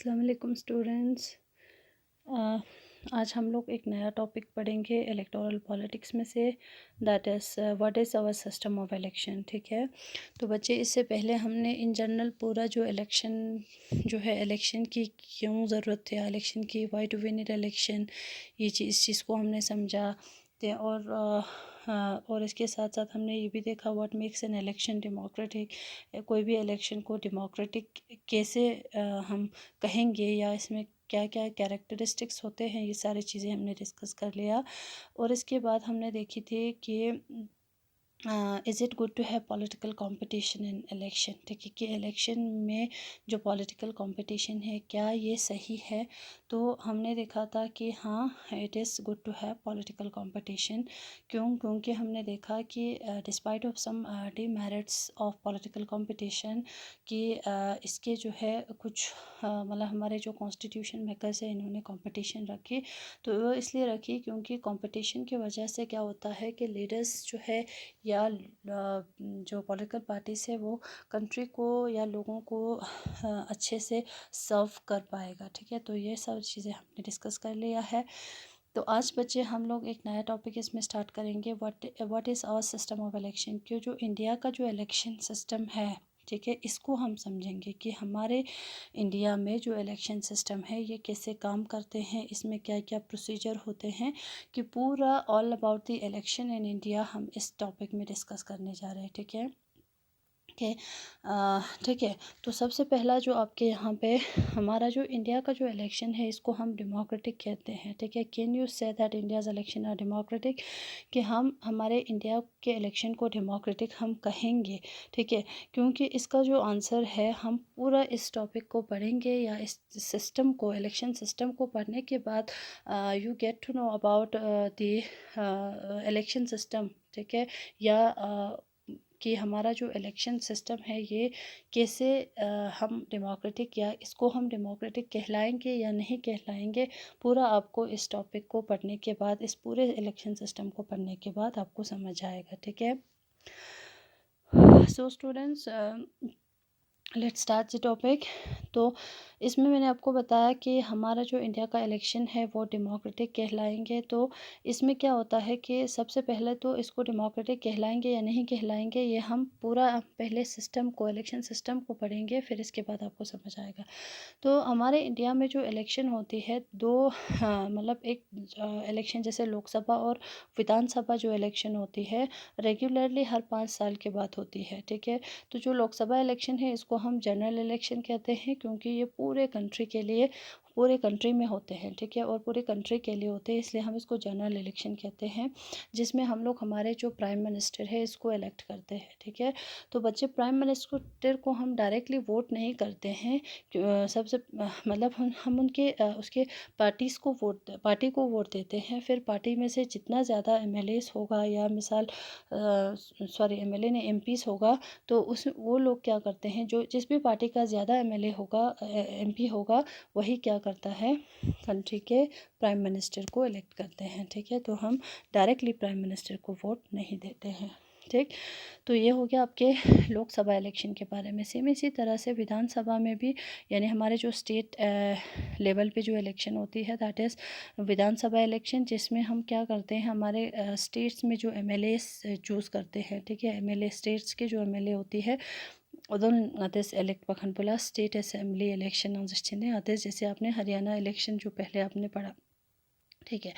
अस्सलाम वालेकुम स्टूडेंट्स। आज हम लोग एक नया टॉपिक पढ़ेंगे इलेक्टोरल पॉलिटिक्स में से, that is what is our system of election. ठीक है, तो बच्चे इससे पहले हमने इन जनरल पूरा जो इलेक्शन जो है, इलेक्शन की क्यों ज़रूरत है, इलेक्शन की why do we need election, ये चीज़ इस चीज़ को हमने समझा। और इसके साथ साथ हमने ये भी देखा what makes an election democratic, कोई भी इलेक्शन को डेमोक्रेटिक कैसे हम कहेंगे, या इसमें क्या क्या कैरेक्टरिस्टिक्स होते हैं, ये सारी चीज़ें हमने डिस्कस कर लिया। और इसके बाद हमने देखी थी कि is it good to have political competition in election. ठीक है, कि इलेक्शन में जो पॉलिटिकल कंपटीशन है क्या ये सही है। तो हमने देखा था कि हाँ, it is good to have political competition. क्योंकि हमने देखा कि despite of some demerits of political competition, कि इसके जो है कुछ मतलब हमारे जो कॉन्स्टिट्यूशन मेकर्स है इन्होंने कंपटीशन रखी। तो वो इसलिए रखी क्योंकि कंपटीशन की वजह से क्या होता है कि लीडर्स जो है या जो पॉलिटिकल पार्टीज है वो कंट्री को या लोगों को अच्छे से सर्व कर पाएगा। ठीक है, तो ये सब चीज़ें हमने डिस्कस कर लिया है। तो आज बच्चे हम लोग एक नया टॉपिक इसमें स्टार्ट करेंगे, what is our system of election. क्यों जो इंडिया का जो इलेक्शन सिस्टम है, ठीक है, इसको हम समझेंगे कि हमारे इंडिया में जो इलेक्शन सिस्टम है ये कैसे काम करते हैं, इसमें क्या क्या प्रोसीजर होते हैं, कि पूरा all about the election in India हम इस टॉपिक में डिस्कस करने जा रहे हैं। ठीक है, ओके, ठीक है। तो सबसे पहला जो आपके यहाँ पे हमारा जो इंडिया का जो इलेक्शन है इसको हम डेमोक्रेटिक कहते हैं। ठीक है, can you say that India's election are democratic, कि हम हमारे इंडिया के इलेक्शन को डेमोक्रेटिक हम कहेंगे। ठीक है, क्योंकि इसका जो आंसर है, हम पूरा इस टॉपिक को पढ़ेंगे या इस सिस्टम को, इलेक्शन सिस्टम को पढ़ने के बाद you get to know about the election system. ठीक है, या कि हमारा जो इलेक्शन सिस्टम है ये कैसे हम डेमोक्रेटिक, या इसको हम डेमोक्रेटिक कहलाएंगे या नहीं कहलाएंगे, पूरा आपको इस टॉपिक को पढ़ने के बाद, इस पूरे इलेक्शन सिस्टम को पढ़ने के बाद आपको समझ आएगा। ठीक है, so students, let's start the topic. तो इसमें मैंने आपको बताया कि हमारा जो इंडिया का इलेक्शन है वो डेमोक्रेटिक कहलाएंगे। तो इसमें क्या होता है कि सबसे पहले तो इसको डेमोक्रेटिक कहलाएंगे या नहीं कहलाएंगे, ये हम पूरा पहले सिस्टम को, इलेक्शन सिस्टम को पढ़ेंगे, फिर इसके बाद आपको समझ आएगा। तो हमारे इंडिया में जो इलेक्शन होती है दो, मतलब एक इलेक्शन जैसे लोकसभा और विधानसभा जो इलेक्शन होती है रेगुलरली हर 5 साल के बाद होती है। ठीक है, तो जो लोकसभा इलेक्शन है इसको हम जनरल इलेक्शन कहते हैं, क्योंकि ये पूरे कंट्री के लिए, पूरे कंट्री में होते हैं। ठीक है, और पूरे कंट्री के लिए होते हैं, इसलिए हम इसको जनरल इलेक्शन कहते हैं, जिसमें हम लोग हमारे जो प्राइम मिनिस्टर है इसको इलेक्ट करते हैं। ठीक है, तो बच्चे प्राइम मिनिस्टर को हम डायरेक्टली वोट नहीं करते हैं। सबसे मतलब हम उनके उसके पार्टी को वोट देते हैं। फिर पार्टी में से जितना ज़्यादा एमएलएस होगा, या मिसाल सॉरी एमएलए ने एमपीस होगा, तो उस वो लोग क्या करते हैं, जो जिस भी पार्टी का ज़्यादा एमएलए होगा, एमपी होगा, वही क्या करता है, कंट्री के प्राइम मिनिस्टर को इलेक्ट करते हैं। ठीक है, तो हम डायरेक्टली प्राइम मिनिस्टर को वोट नहीं देते हैं। ठीक, तो ये हो गया आपके लोकसभा इलेक्शन के बारे में। सेम इसी तरह से विधानसभा में भी, यानी हमारे जो स्टेट लेवल पे जो इलेक्शन होती है, दैट इज़ विधानसभा इलेक्शन, जिसमें हम क्या करते हैं, हमारे स्टेट्स में जो एमएलए चूज़ करते हैं। ठीक है, एमएलए स्टेट्स के जो एमएलए होती है उधर आदेश इलेक्ट पखनपुला स्टेट असेंबली इलेक्शन आदेश, जैसे आपने हरियाणा इलेक्शन जो पहले आपने पढ़ा। ठीक है,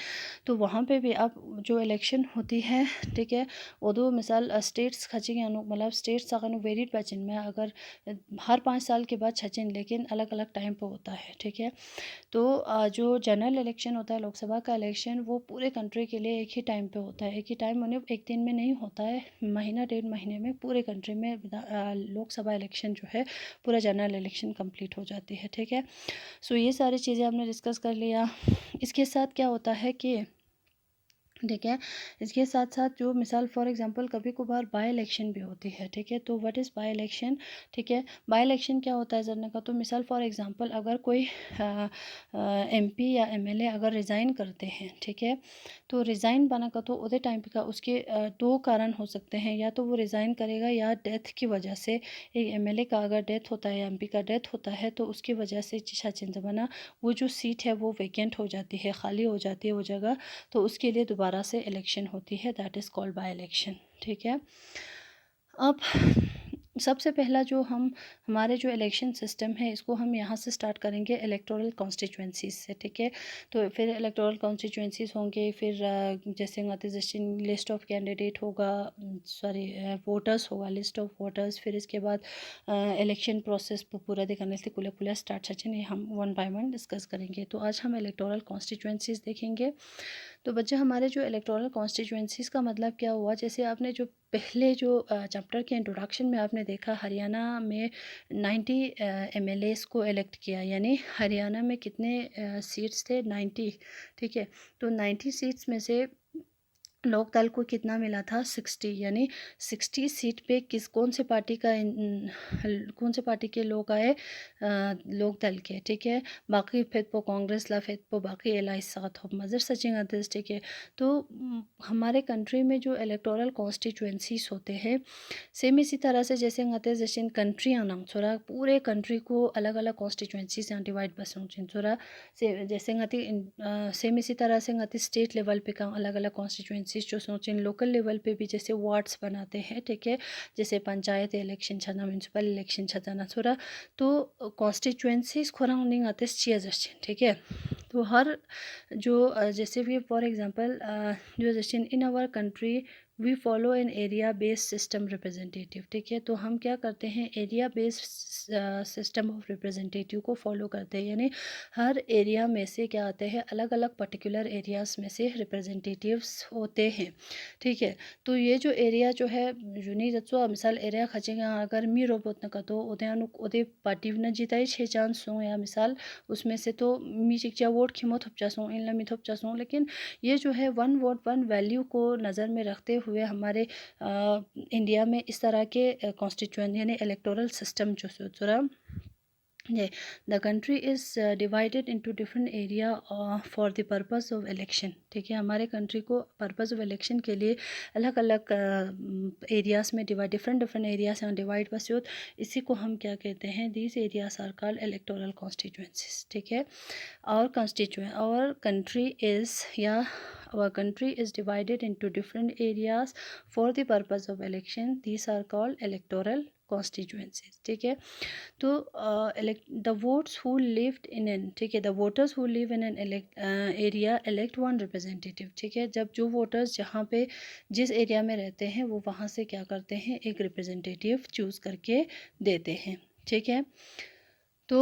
तो वहाँ पे भी अब जो इलेक्शन होती है, ठीक है, वो मिसाल स्टेट्स खचिंग मतलब स्टेट्स अगर वेरिड पैचिन में, अगर हर 5 साल के बाद छचिन, लेकिन अलग अलग टाइम पे होता है। ठीक है, तो जो जनरल इलेक्शन होता है, लोकसभा का इलेक्शन, वो पूरे कंट्री के लिए एक ही टाइम पे होता है। एक ही टाइम, उन्हें एक दिन में नहीं होता है, महीना 1.5 महीने में पूरे कंट्री में लोकसभा इलेक्शन जो है, पूरा जनरल इलेक्शन कंप्लीट हो जाती है। ठीक है, सो ये सारी चीज़ें हमने डिस्कस कर लिया। इसके साथ क्या होता है कि ठीक है। इसके साथ साथ जो मिसाल फॉर एग्जांपल कभी कभार बाय इलेक्शन भी होती है, ठीक है। तो व्हाट इज़ बाय इलेक्शन, ठीक है। बाय इलेक्शन क्या होता है जानने का, तो मिसाल फॉर एग्जांपल अगर कोई एमपी या एमएलए अगर रिज़ाइन करते हैं, ठीक है। तो रिज़ाइन बना का तो उदे टाइम पे का उसके दो कारण हो सकते हैं, या तो वो रिज़ाइन करेगा या डेथ की वजह से, एक एमएलए का अगर डेथ होता है या एमपी का डेथ होता है तो उसकी वजह से बना वो जो सीट है वो वेकेंट हो जाती है, खाली हो जाती है वो जगह, तो उसके लिए दोबारा से इलेक्शन होती है, that is called by election, ठीक है। अब सबसे पहला जो हमारे जो इलेक्शन सिस्टम है इसको हम यहाँ से स्टार्ट करेंगे इलेक्टोरल कॉन्स्टिट्यूंसीज से, ठीक है। तो फिर इलेक्टोरल कॉन्स्टिट्यूंसीज होंगे, फिर जैसे लिस्ट ऑफ कैंडिडेट होगा, सॉरी वोटर्स होगा, लिस्ट ऑफ वोटर्स, फिर इसके बाद इलेक्शन प्रोसेस पूरा दिखाने से पूरा स्टार्ट सचिन, ये हम वन बाय वन डिस्कस करेंगे। तो आज हम इलेक्टोरल कॉन्स्टिट्यूंसीज देखेंगे। तो बच्चे हमारे जो इलेक्टोरल कॉन्स्टिट्यूंसीज़ का मतलब क्या हुआ, जैसे आपने जो पहले जो चैप्टर के इंट्रोडक्शन में आपने देखा हरियाणा में 90 एमएलएस को इलेक्ट किया, यानी हरियाणा में कितने सीट्स थे, 90, ठीक है। तो 90 सीट्स में से लोकदल को कितना मिला था, 60, यानी 60 सीट पे कौन से पार्टी का कौन से पार्टी के लोग आए, लोकदल के, ठीक है। बाकी फिर वो कांग्रेस ला, फिर वो बाकी एलाई साथ हो मज़र सचिंग अदर्स, ठीक है। तो हमारे कंट्री में जो इलेक्टोरल कॉन्स्टिट्यूंसीज होते हैं सेम इसी तरह से जैसे ngate जैसे कंट्री आना छोरा पूरे कंट्री को अलग अलग कॉन्स्टिट्यूंसी से डिवाइड बस छोरा से जैसे सेम इसी तरह से ngate स्टेट लेवल पे का अलग अलग कॉन्स्टिट्यूंसीज जो सोचें लोकल लेवल पे भी जैसे वार्ड्स बनाते हैं, ठीक है। जैसे पंचायत इलेक्शन छना, म्यूनसिपल इलेक्शन छना छोरा, तो कॉन्स्टिट्यूंसीज खोरांग नहीं आते चीज़, ठीक है। तो हर जो जैसे भी फॉर एग्जांपल जो जैसे in our country we follow an area based system representative, ठीक है। तो हम क्या करते हैं, area based system of representative को फॉलो करते हैं, यानी हर एरिया में से क्या आते हैं, अलग अलग पर्टिकुलर एरियाज़ में से रिप्रेजेंटेटिव्स होते हैं, ठीक है। तो ये जो एरिया जो है यूनी जत्सो मिसाल एरिया खचेगा अगर मी रोबोत न कतो उदे पार्टी न जीताई 6 चांस हो, या मिसाल उसमें से तो मी चिकचा वोट खिमो थोपचा सो इन लमी थोपचा सो, लेकिन ये जो है वन वोट वन वैल्यू को नज़र में रखते हुए हमारे इंडिया में इस तरह के कॉन्स्टिट्यूएंट यानी इलेक्टोरल सिस्टम जो सोचरा ये the country is divided into different area for the purpose of election, ठीक है। हमारे कंट्री को पर्पस ऑफ इलेक्शन के लिए अलग अलग एरियाज़ में डिफरेंट डिफरेंट एरियाज में डिवाइड बस हो, इसी को हम क्या कहते हैं, these areas are called electoral constituencies, ठीक है। और कंट्री इज़ या our country is divided into different areas for the purpose of election, these are called electoral constituencies, ठीक है। तो the votes who lived in an, ठीक है, the voters who live in an area elect one representative, ठीक है। जब जो voters जहाँ पे जिस एरिया में रहते हैं वो वहाँ से क्या करते हैं, एक रिप्रेजेंटेटिव चूज़ करके देते हैं, ठीक है। तो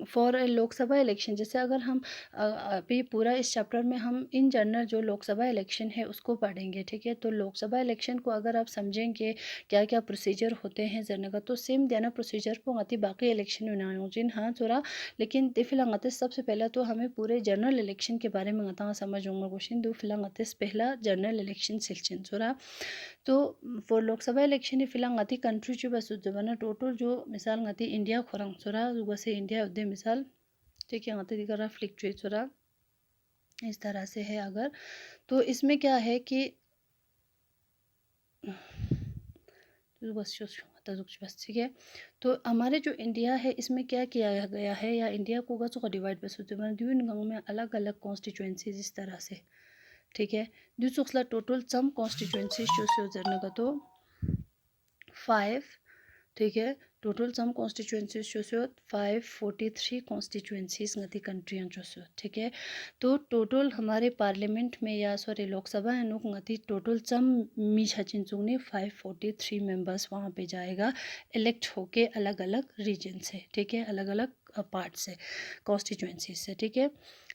फॉर लोकसभा इलेक्शन, जैसे अगर हम अभी पूरा इस चैप्टर में हम इन जनरल जो लोकसभा इलेक्शन है उसको पढ़ेंगे, ठीक है। तो लोकसभा इलेक्शन को अगर आप समझेंगे क्या क्या प्रोसीजर होते हैं जरने का, तो सेम देना प्रोसीजर को आती बाकी इलेक्शन में जिन हाँ थोड़ा, लेकिन फिलहाल आते सबसे पहला तो हमें पूरे जनरल इलेक्शन के बारे में आता समझ होंगे क्वेश्चन, दो फिलहाल आते पहला जनरल इलेक्शन सेक्शन थोड़ा। तो फॉर लोकसभा इलेक्शन ही फिलहाल आती कंट्री जो बस जबाना टोटल जो मिसाल आती इंडिया खोरंग छोरा वैसे इंडिया उद्दे मिसाल, ठीक है। आते दिखा रहा फ्लिक्चुएट छोरा इस तरह से है अगर, तो इसमें क्या है कि बस ठीक है। तो हमारे जो इंडिया है इसमें क्या किया गया है, या इंडिया को गसो डिवाइड बस में अलग अलग कॉन्स्टिट्यूएंसीज इस तरह से, ठीक है। दूसरा टोटल सम कॉन्स्टिट्यूएंसीज जो जरने का तो 5, ठीक है। टोटल सम कॉन्स्टिट्यूएंसीज जो 543 कॉन्स्टिट्यूएंसीज गति कंट्रियाँ जो, ठीक है। तो टोटल हमारे पार्लियामेंट में या सॉरी लोकसभा गति टोटल सम मी छचिन 543 मेंबर्स वहाँ पे जाएगा इलेक्ट होके अलग अलग रीजन से, ठीक है, अलग अलग पार्ट से कॉन्स्टिट्यूएंसीज से, ठीक है।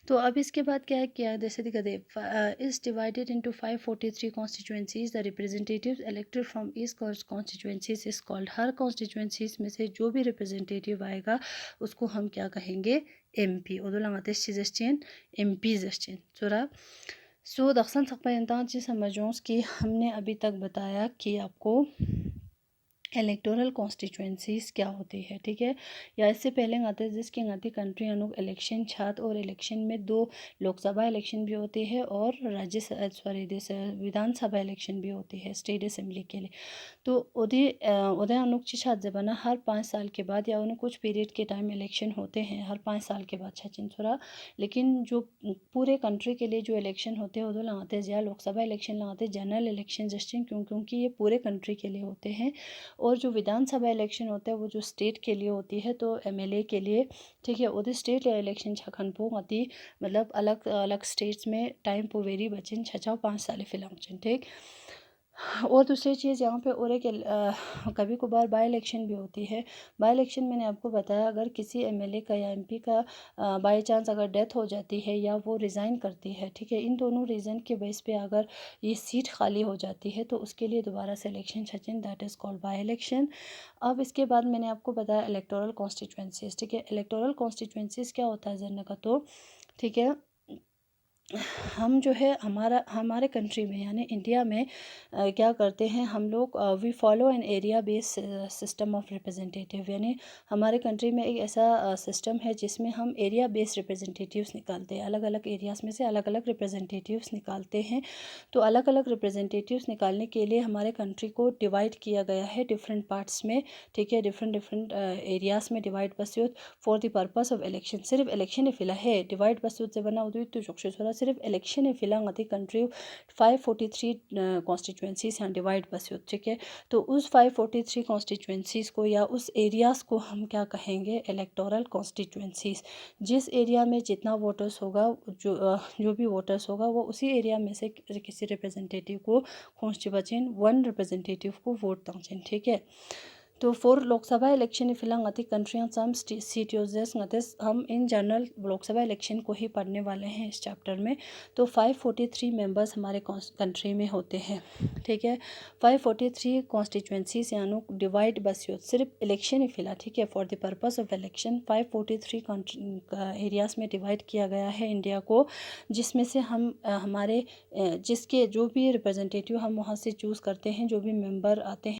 तो अब इसके बाद क्या है, क्या जैसे दिखा दे is divided into 543 constituencies, the representatives elected from each constituencies is called, हर कॉन्स्टिट्यूएंसीज में से जो भी रिप्रेजेंटेटिव आएगा उसको हम क्या कहेंगे, एमपी, उदो लगाते चीजें एमपी जस्टिन चोरा। सो दखसन सकपयंता जी समझोस कि हमने अभी तक बताया कि आपको इलेक्टोरल कॉन्स्टिट्यूंसीज़ क्या होती है, ठीक है। या इससे पहले आते हैं जिसके आती कंट्री अनुक इलेक्शन छात और इलेक्शन में 2 लोकसभा इलेक्शन भी होती है और विधानसभा इलेक्शन भी होती है स्टेट असेंबली के लिए। तो उदय अनुक छात जबाना हर 5 साल के बाद या उन्हें कुछ पीरियड के टाइम इलेक्शन होते हैं हर 5 साल के बाद छचिन थोड़ा। लेकिन जो पूरे कंट्री के लिए जो इलेक्शन होते हैं वो लगाते या लोकसभा इलेक्शन लगाते जनरल इलेक्शन जस्टिन क्योंकि ये पूरे कंट्री के लिए होते हैं। और जो विधानसभा इलेक्शन होता है वो जो स्टेट के लिए होती है, तो एमएलए के लिए, ठीक है। उधर स्टेट इलेक्शन छखनपो होती मतलब अलग अलग स्टेट्स में टाइम पो वेरी बचिन 5 साल फिलहाल, ठीक। और दूसरी चीज़ यहाँ पे और एक कभी कभार बाई इलेक्शन भी होती है। बाई इलेक्शन मैंने आपको बताया अगर किसी एमएलए का या एमपी का बाई चांस अगर डेथ हो जाती है या वो रिज़ाइन करती है, ठीक है, इन दोनों रीज़न के बेस पे अगर ये सीट खाली हो जाती है तो उसके लिए दोबारा से election Sachin that is called by election. अब इसके बाद मैंने आपको बताया इलेक्टोरल कॉन्स्टिट्यूंसीज, ठीक है। इलेक्टोरल कॉन्स्टिट्यूंसीज क्या होता है जनने का, तो ठीक है, हम जो है हमारे कंट्री में यानी इंडिया में क्या करते हैं हम लोग, we follow an area base system of representative, यानी हमारे कंट्री में एक ऐसा सिस्टम है जिसमें हम एरिया बेस्ड रिप्रेजेंटेटिव्स निकालते हैं, अलग अलग एरियाज़ में से अलग अलग रिप्रेजेंटेटिव्स निकालते हैं। तो अलग अलग रिप्रेजेंटेटिव्स निकालने के लिए हमारे कंट्री को डिवाइड किया गया है डिफरेंट पार्ट्स में, ठीक है, डिफरेंट डिफरेंट एरियाज़ में डिवाइड बस for the purpose of election. सिर्फ इलेक्शन फिला है डिवाइड बस से बना उदय तो जोड़ा सिर्फ इलेक्शन फिला आती कंट्री 543 कॉन्स्टिट्यूंसीज हैं डिवाइड बस, ठीक है। तो उस 543 कॉन्स्टिट्यूंसीज़ को या उस एरियाज़ को हम क्या कहेंगे, इलेक्टोरल कॉन्स्टिट्यूंसीज़। जिस एरिया में जितना वोटर्स होगा, जो भी वोटर्स होगा वो उसी एरिया में से किसी रिप्रेजेंटेटिव को खोज बचें, 1 रिप्रेजेंटेटिव को वोट दाचें, ठीक है। तो फॉर लोकसभा इलेक्शन फिलहाल आती कंट्री सम सीट यूजर्स हम इन जनरल लोकसभा इलेक्शन को ही पढ़ने वाले हैं इस चैप्टर में। तो 543 मेंबर्स हमारे कंट्री में होते हैं, ठीक है। 543 कॉन्स्टिट्यूंसीज यानी डिवाइड बस सिर्फ इलेक्शन ही फिलहाल, ठीक है, for the purpose of election 543 areas में डिवाइड किया गया है इंडिया को, जिसमें से हम हमारे जिसके जो भी रिप्रेजेंटेटिव हम वहाँ से चूज़ करते हैं, जो भी मेंबर आते हैं